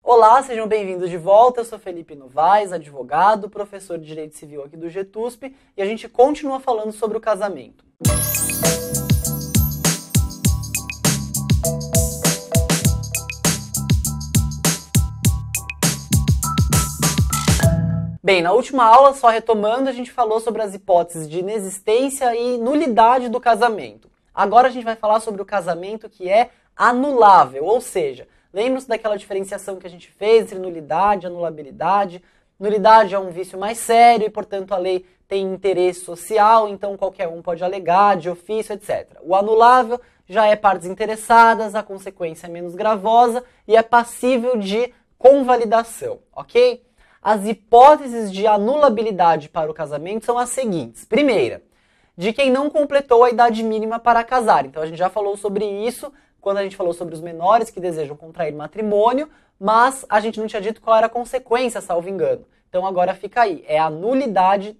Olá, sejam bem-vindos de volta. Eu sou Felipe Novaes, advogado, professor de Direito Civil aqui do GETUSP, e a gente continua falando sobre o casamento. Bem, na última aula, só retomando, a gente falou sobre as hipóteses de inexistência e nulidade do casamento. Agora a gente vai falar sobre o casamento que é anulável, ou seja, lembra-se daquela diferenciação que a gente fez entre nulidade e anulabilidade? Nulidade é um vício mais sério e, portanto, a lei tem interesse social, então qualquer um pode alegar, de ofício, etc. O anulável já é partes interessadas, a consequência é menos gravosa e é passível de convalidação, ok? As hipóteses de anulabilidade para o casamento são as seguintes. Primeira, de quem não completou a idade mínima para casar. Então a gente já falou sobre isso quando a gente falou sobre os menores que desejam contrair matrimônio, mas a gente não tinha dito qual era a consequência, salvo engano. Então agora fica aí, é a anulabilidade,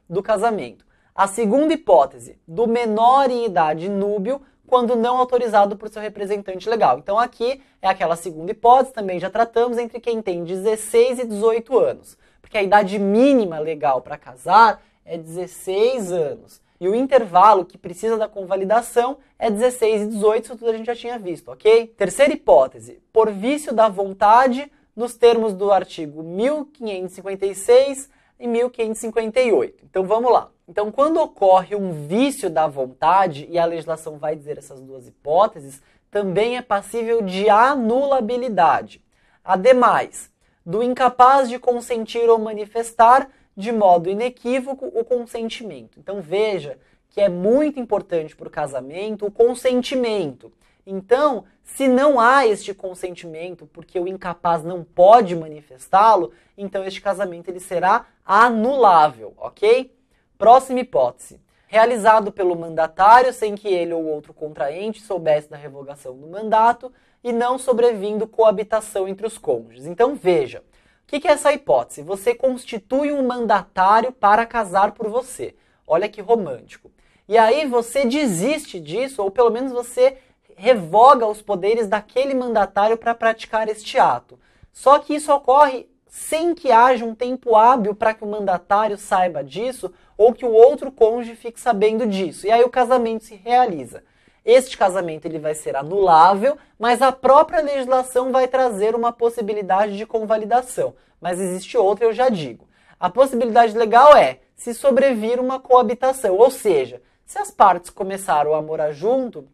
do casamento. A segunda hipótese, do menor em idade núbio, quando não autorizado por seu representante legal. Então aqui é aquela segunda hipótese, também já tratamos, entre quem tem 16 e 18 anos. Porque a idade mínima legal para casar é 16 anos. E o intervalo que precisa da convalidação é 16 e 18, isso tudo a gente já tinha visto, ok? Terceira hipótese, por vício da vontade, nos termos do artigo 1556 e 1558. Então vamos lá. Então quando ocorre um vício da vontade, e a legislação vai dizer essas duas hipóteses, também é passível de anulabilidade. Ademais, do incapaz de consentir ou manifestar de modo inequívoco o consentimento. Então veja que é muito importante para o casamento o consentimento. Então, se não há este consentimento, porque o incapaz não pode manifestá-lo, então este casamento ele será anulável, ok? Próxima hipótese. Realizado pelo mandatário sem que ele ou outro contraente soubesse da revogação do mandato e não sobrevindo coabitação entre os cônjuges. Então veja, o que é essa hipótese? Você constitui um mandatário para casar por você. Olha que romântico. E aí você desiste disso, ou pelo menos você revoga os poderes daquele mandatário para praticar este ato. Só que isso ocorre sem que haja um tempo hábil para que o mandatário saiba disso ou que o outro cônjuge fique sabendo disso. E aí o casamento se realiza. Este casamento ele vai ser anulável, mas a própria legislação vai trazer uma possibilidade de convalidação. Mas existe outra, eu já digo. A possibilidade legal é se sobrevir uma coabitação, ou seja, se as partes começaram a morar junto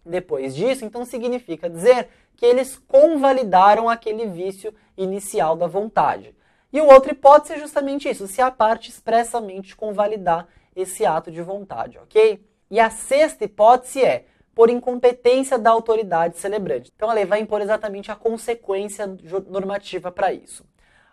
depois disso, então significa dizer que eles convalidaram aquele vício inicial da vontade. E outra hipótese é justamente isso, se a parte expressamente convalidar esse ato de vontade, ok? E a sexta hipótese é por incompetência da autoridade celebrante. Então a lei vai impor exatamente a consequência normativa para isso.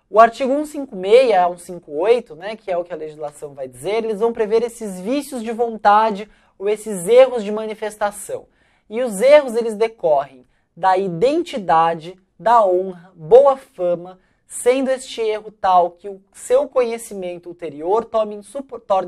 O artigo 156 a 158, né, que é o que a legislação vai dizer, eles vão prever esses vícios de vontade ou esses erros de manifestação. E os erros eles decorrem da identidade, da honra, boa fama, sendo este erro tal que o seu conhecimento ulterior torne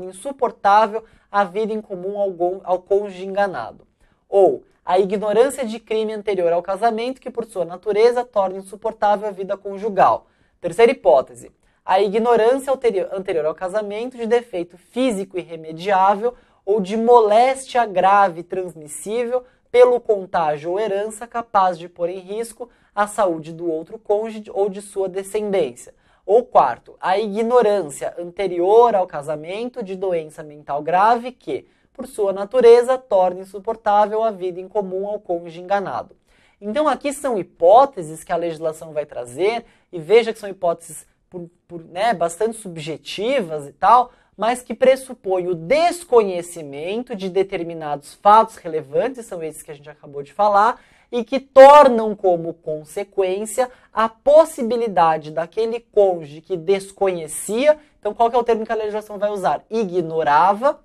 insuportável a vida em comum ao cônjuge enganado. Ou a ignorância de crime anterior ao casamento que, por sua natureza, torna insuportável a vida conjugal. Terceira hipótese, a ignorância anterior ao casamento de defeito físico irremediável ou de moléstia grave transmissível pelo contágio ou herança capaz de pôr em risco a saúde do outro cônjuge ou de sua descendência. Ou quarto, a ignorância anterior ao casamento de doença mental grave que, por sua natureza, torna insuportável a vida em comum ao cônjuge enganado. Então aqui são hipóteses que a legislação vai trazer, e veja que são hipóteses bastante subjetivas e tal, mas que pressupõem o desconhecimento de determinados fatos relevantes, são esses que a gente acabou de falar, e que tornam como consequência a possibilidade daquele cônjuge que desconhecia, então qual que é o termo que a legislação vai usar? Ignorava,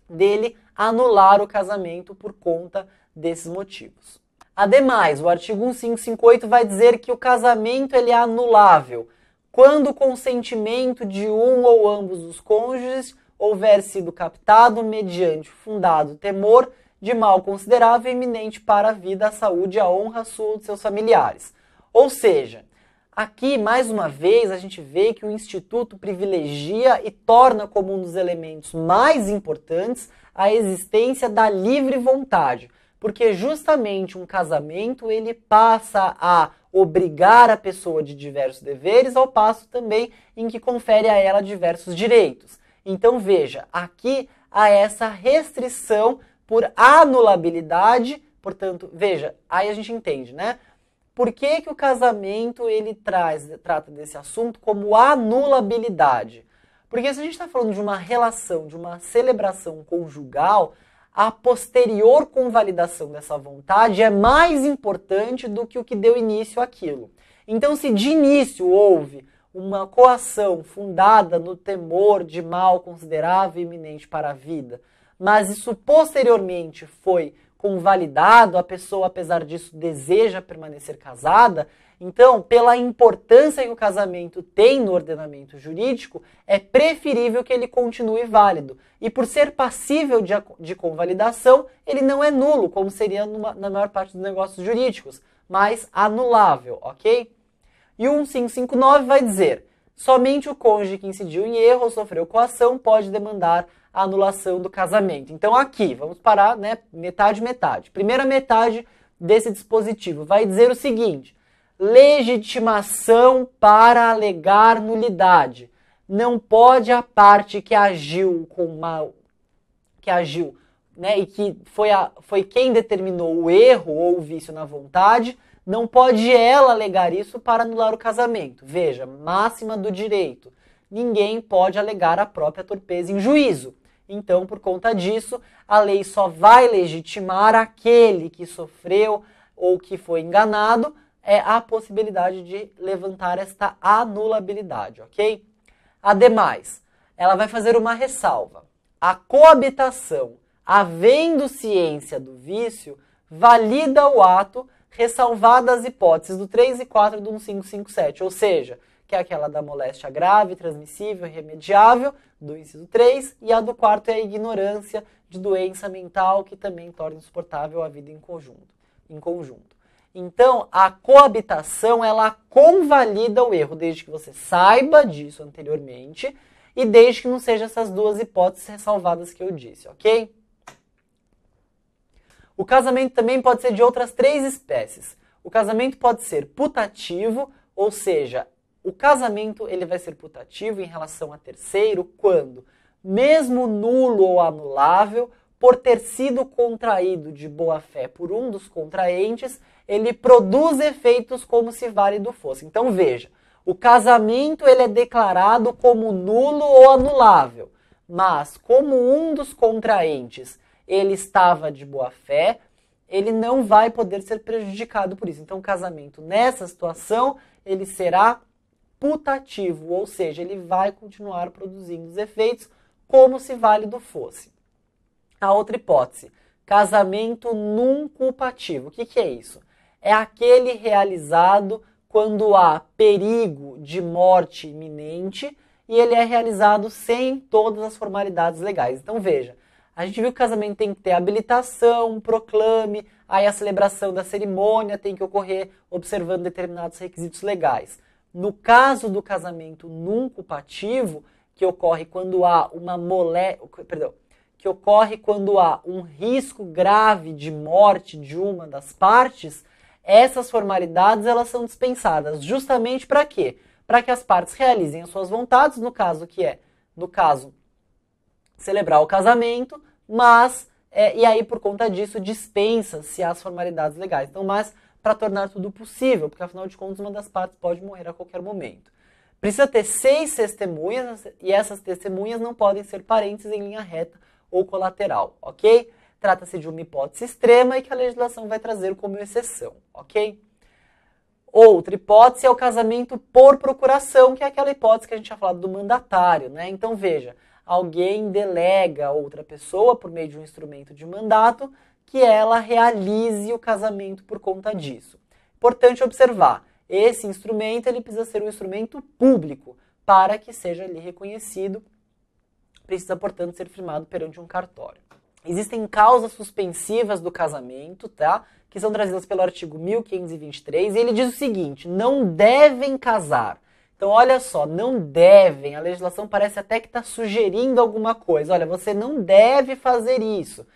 dele anular o casamento por conta desses motivos. Ademais, o artigo 1558 vai dizer que o casamento ele é anulável quando o consentimento de um ou ambos os cônjuges houver sido captado mediante fundado temor de mal considerável e iminente para a vida, a saúde e a honra sua de seus familiares. Ou seja, aqui, mais uma vez, a gente vê que o Instituto privilegia e torna como um dos elementos mais importantes a existência da livre vontade, porque justamente um casamento ele passa a obrigar a pessoa de diversos deveres, ao passo também em que confere a ela diversos direitos. Então veja, aqui há essa restrição por anulabilidade, portanto, veja, aí a gente entende, né? Por que que o casamento ele trata desse assunto como anulabilidade? Porque se a gente está falando de uma relação, de uma celebração conjugal, a posterior convalidação dessa vontade é mais importante do que o que deu início àquilo. Então, se de início houve uma coação fundada no temor de mal considerável e iminente para a vida, mas isso posteriormente foi convalidado, a pessoa, apesar disso, deseja permanecer casada, então, pela importância que o casamento tem no ordenamento jurídico, é preferível que ele continue válido. E por ser passível de convalidação, ele não é nulo, como seria na maior parte dos negócios jurídicos, mas anulável, ok? E o 1559 vai dizer, somente o cônjuge que incidiu em erro ou sofreu coação pode demandar a anulação do casamento. Então aqui, vamos parar, né, metade. Primeira metade desse dispositivo vai dizer o seguinte, legitimação para alegar nulidade. Não pode a parte que agiu com mal, né, e que foi quem determinou o erro ou o vício na vontade, não pode ela alegar isso para anular o casamento. Veja, máxima do direito. Ninguém pode alegar a própria torpeza em juízo. Então, por conta disso, a lei só vai legitimar aquele que sofreu ou que foi enganado, é a possibilidade de levantar esta anulabilidade, ok? Ademais, ela vai fazer uma ressalva. A coabitação, havendo ciência do vício, valida o ato, ressalvadas as hipóteses do 3 e 4 do 1557, ou seja, que é aquela da moléstia grave, transmissível e irremediável, do inciso 3, e a do quarto é a ignorância de doença mental, que também torna insuportável a vida em conjunto. Então, a coabitação, ela convalida o erro, desde que você saiba disso anteriormente, e desde que não seja essas duas hipóteses ressalvadas que eu disse, ok? O casamento também pode ser de outras 3 espécies. O casamento pode ser putativo, ou seja, o casamento ele vai ser putativo em relação a terceiro quando, mesmo nulo ou anulável, por ter sido contraído de boa fé por um dos contraentes, ele produz efeitos como se válido fosse. Então veja, o casamento ele é declarado como nulo ou anulável, mas como um dos contraentes ele estava de boa fé, ele não vai poder ser prejudicado por isso. Então o casamento nessa situação ele será putativo, ou seja, ele vai continuar produzindo os efeitos como se válido fosse. A outra hipótese, casamento nunculpativo. O que é isso? É aquele realizado quando há perigo de morte iminente e ele é realizado sem todas as formalidades legais. Então veja, a gente viu que o casamento tem que ter habilitação, proclame, aí a celebração da cerimônia tem que ocorrer observando determinados requisitos legais. No caso do casamento nunculpativo, que ocorre quando há um risco grave de morte de uma das partes, essas formalidades elas são dispensadas. Justamente para quê? Para que as partes realizem as suas vontades, no caso, celebrar o casamento, mas, e aí por conta disso dispensa-se as formalidades legais. Então, mas para tornar tudo possível, porque afinal de contas uma das partes pode morrer a qualquer momento. Precisa ter 6 testemunhas e essas testemunhas não podem ser parentes em linha reta ou colateral, ok? Trata-se de uma hipótese extrema e que a legislação vai trazer como exceção, ok? Outra hipótese é o casamento por procuração, que é aquela hipótese que a gente tinha falado do mandatário, né? Então veja, alguém delega a outra pessoa por meio de um instrumento de mandato que ela realize o casamento por conta disso. Importante observar, esse instrumento ele precisa ser um instrumento público para que seja ali reconhecido, precisa, portanto, ser firmado perante um cartório. existem causas suspensivas do casamento, tá? Que são trazidas pelo artigo 1523, e ele diz o seguinte: não devem casar. Então, olha só, não devem. A legislação parece até que está sugerindo alguma coisa. Olha, você não deve fazer isso.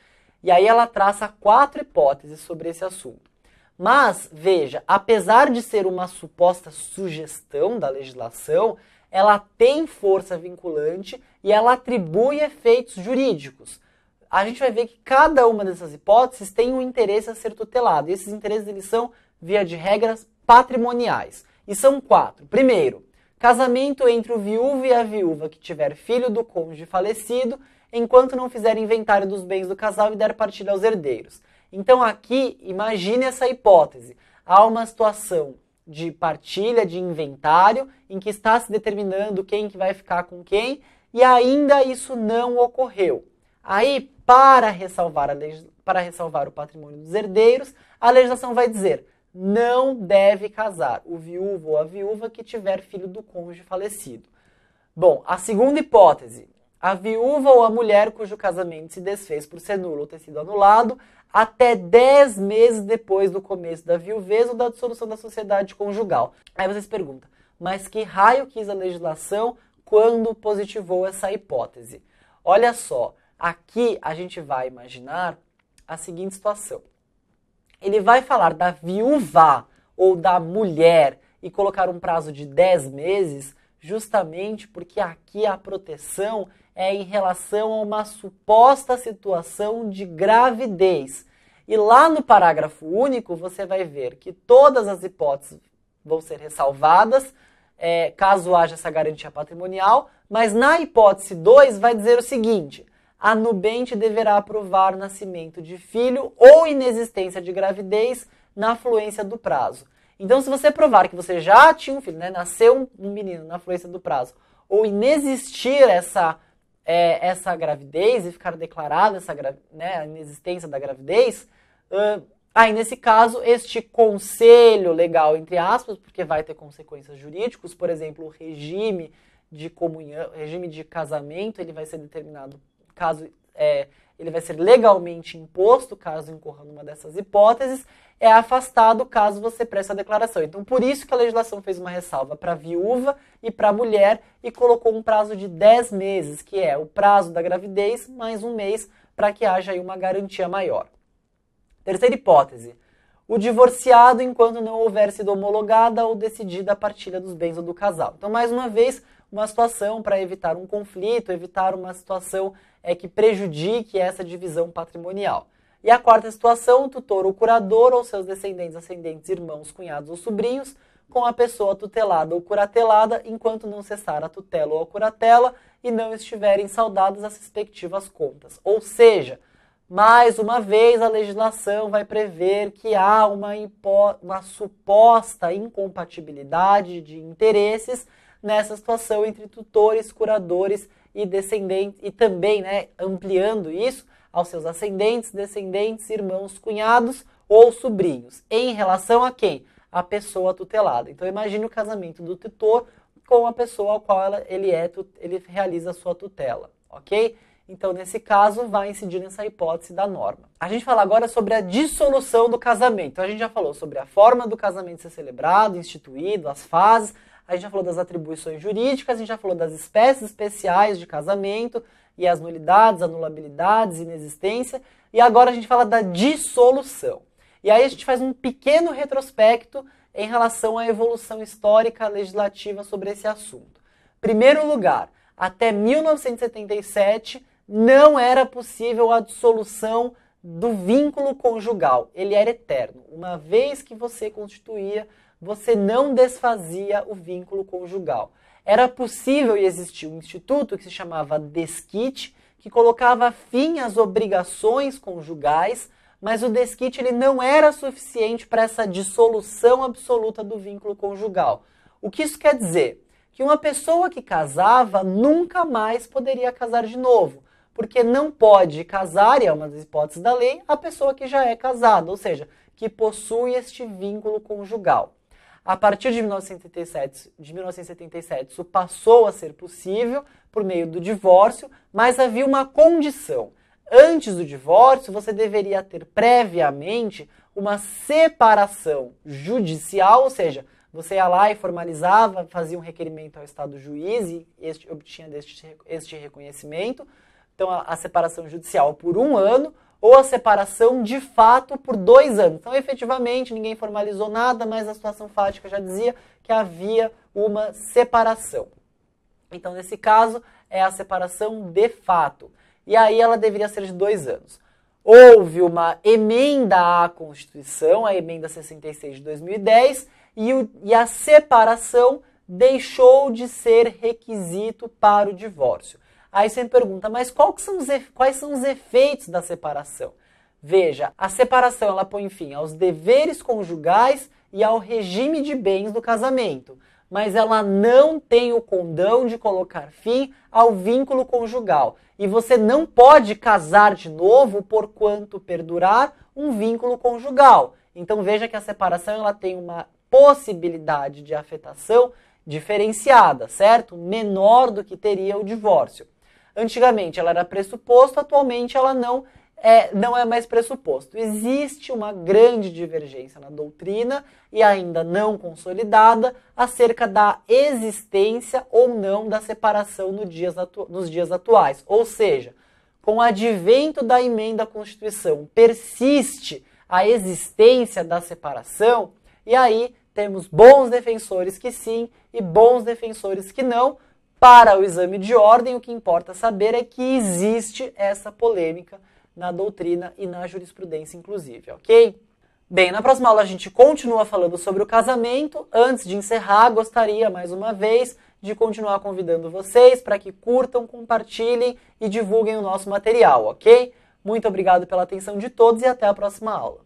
E aí ela traça 4 hipóteses sobre esse assunto. Mas, veja, apesar de ser uma suposta sugestão da legislação, ela tem força vinculante e ela atribui efeitos jurídicos. A gente vai ver que cada uma dessas hipóteses tem um interesse a ser tutelado. E esses interesses eles são, via de regras, patrimoniais. E são 4. Primeiro, casamento entre o viúvo e a viúva que tiver filho do cônjuge falecido, enquanto não fizer inventário dos bens do casal e der partilha aos herdeiros. Então aqui, imagine essa hipótese. Há uma situação de partilha, de inventário, em que está se determinando quem que vai ficar com quem, e ainda isso não ocorreu. Aí, para ressalvar o patrimônio dos herdeiros, a legislação vai dizer: não deve casar o viúvo ou a viúva que tiver filho do cônjuge falecido. Bom, a segunda hipótese: a viúva ou a mulher cujo casamento se desfez por ser nulo ou ter sido anulado até 10 meses depois do começo da viuvez ou da dissolução da sociedade conjugal. Aí vocês perguntam, mas que raio quis a legislação quando positivou essa hipótese? Olha só, aqui a gente vai imaginar a seguinte situação. Ele vai falar da viúva ou da mulher e colocar um prazo de 10 meses justamente porque aqui a proteção é em relação a uma suposta situação de gravidez. E lá no parágrafo único você vai ver que todas as hipóteses vão ser ressalvadas, caso haja essa garantia patrimonial, mas na hipótese 2 vai dizer o seguinte: a nubente deverá aprovar o nascimento de filho ou inexistência de gravidez na fluência do prazo. Então, se você provar que você já tinha um filho, né, nasceu um menino na fluência do prazo, ou inexistir essa gravidez e ficar declarada a inexistência da gravidez, aí nesse caso, este conselho legal, entre aspas, porque vai ter consequências jurídicas, por exemplo, o regime de comunhão, regime de casamento, ele vai ser determinado caso ele vai ser legalmente imposto, caso incorra numa dessas hipóteses, é afastado caso você preste a declaração. Então, por isso que a legislação fez uma ressalva para a viúva e para a mulher e colocou um prazo de 10 meses, que é o prazo da gravidez mais um mês, para que haja aí uma garantia maior. Terceira hipótese: o divorciado enquanto não houver sido homologada ou decidida a partilha dos bens ou do casal. Então, mais uma vez, uma situação para evitar um conflito, evitar uma situação que prejudique essa divisão patrimonial. E a quarta situação: o tutor ou curador ou seus descendentes, ascendentes, irmãos, cunhados ou sobrinhos, com a pessoa tutelada ou curatelada, enquanto não cessar a tutela ou a curatela e não estiverem saudadas as respectivas contas. Ou seja, mais uma vez, a legislação vai prever que há uma suposta incompatibilidade de interesses nessa situação entre tutores, curadores e descendentes, e também, ampliando isso aos seus ascendentes, descendentes, irmãos, cunhados ou sobrinhos. Em relação a quem? A pessoa tutelada. Então, imagine o casamento do tutor com a pessoa ao qual ele realiza a sua tutela, ok? Então, nesse caso, vai incidir nessa hipótese da norma. A gente fala agora sobre a dissolução do casamento. Então, a gente já falou sobre a forma do casamento ser celebrado, instituído, as fases. A gente já falou das atribuições jurídicas, a gente já falou das espécies especiais de casamento e as nulidades, anulabilidades, inexistência. E agora a gente fala da dissolução. E aí a gente faz um pequeno retrospecto em relação à evolução histórica legislativa sobre esse assunto. Primeiro lugar, até 1977 não era possível a dissolução do vínculo conjugal. Ele era eterno. Uma vez que você constituía, você não desfazia o vínculo conjugal. Era possível e existia um instituto que se chamava desquite, que colocava fim às obrigações conjugais, mas o desquite ele não era suficiente para essa dissolução absoluta do vínculo conjugal. O que isso quer dizer? Que uma pessoa que casava nunca mais poderia casar de novo, porque não pode casar, e é uma das hipóteses da lei, a pessoa que já é casada, ou seja, que possui este vínculo conjugal. A partir de 1977, isso passou a ser possível por meio do divórcio, mas havia uma condição. antes do divórcio, você deveria ter previamente uma separação judicial, ou seja, você ia lá e formalizava, fazia um requerimento ao Estado juiz e obtinha este reconhecimento. Então, a separação judicial por 1 ano ou a separação de fato por 2 anos. Então, efetivamente, ninguém formalizou nada, mas a situação fática já dizia que havia uma separação. Então, nesse caso, é a separação de fato. E aí ela deveria ser de 2 anos. Houve uma emenda à Constituição, a emenda 66 de 2010, e a separação deixou de ser requisito para o divórcio. Aí você me pergunta, mas quais são os efeitos da separação? Veja, a separação ela põe fim aos deveres conjugais e ao regime de bens do casamento, mas ela não tem o condão de colocar fim ao vínculo conjugal. E você não pode casar de novo porquanto perdurar um vínculo conjugal. Então veja que a separação ela tem uma possibilidade de afetação diferenciada, certo? Menor do que teria o divórcio. Antigamente ela era pressuposto, atualmente ela não é mais pressuposto. Existe uma grande divergência na doutrina e ainda não consolidada acerca da existência ou não da separação nos dias atuais. Ou seja, com o advento da emenda à Constituição, persiste a existência da separação e aí temos bons defensores que sim e bons defensores que não. Para o exame de ordem, o que importa saber é que existe essa polêmica na doutrina e na jurisprudência, inclusive, ok? Bem, na próxima aula a gente continua falando sobre o casamento. Antes de encerrar, gostaria, mais uma vez, de continuar convidando vocês para que curtam, compartilhem e divulguem o nosso material, ok? Muito obrigado pela atenção de todos e até a próxima aula.